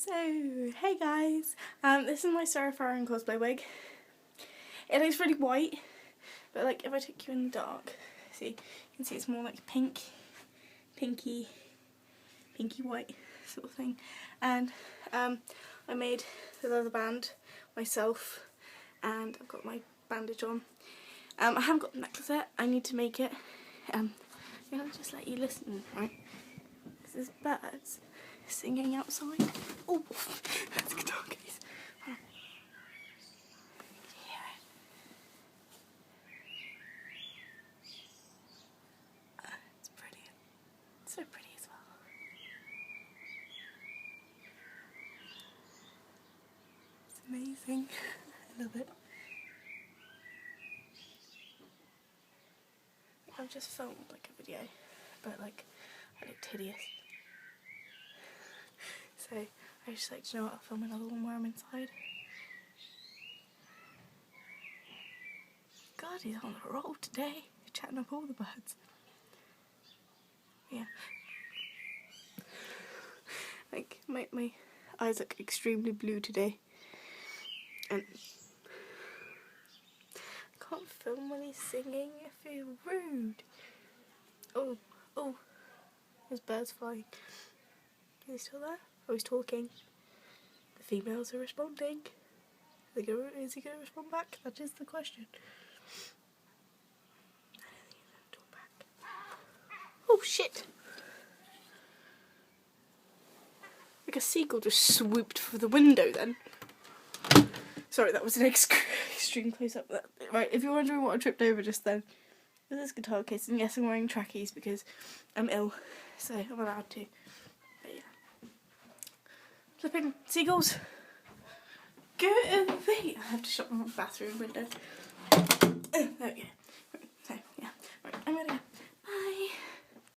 So, hey guys, this is my Serah cosplay wig. It looks really white, but like if I take you in the dark, see, you can see it's more like pinky white sort of thing. And I made the leather band myself, and I've got my bandage on. I haven't got the necklace yet. I need to make it. I'm gonna just let you listen, right? Because there's birds singing outside. Oh, that's a good dog, guys. Yeah. It's pretty. It's so pretty as well. It's amazing. I love it. I've just filmed like a video, but like I looked hideous. So I just like, do you know what, I'll film another one where I'm inside. God, he's on the roll today, chatting up all the birds. Yeah. Like, my eyes look extremely blue today. And I can't film when he's singing, I feel rude. Oh, there's birds flying. Is he still there? Oh, he's talking. The females are responding. Is he going to respond back? That is the question. I don't think he's going to talk back. Oh shit! Like a seagull just swooped for the window then. Sorry, that was an extreme close-up. Right, if you're wondering what I tripped over just then, this is guitar case, and yes, I'm wearing trackies because I'm ill, so I'm allowed to. But yeah. Flipping seagulls! Go away! I have to shut my bathroom window. There we go.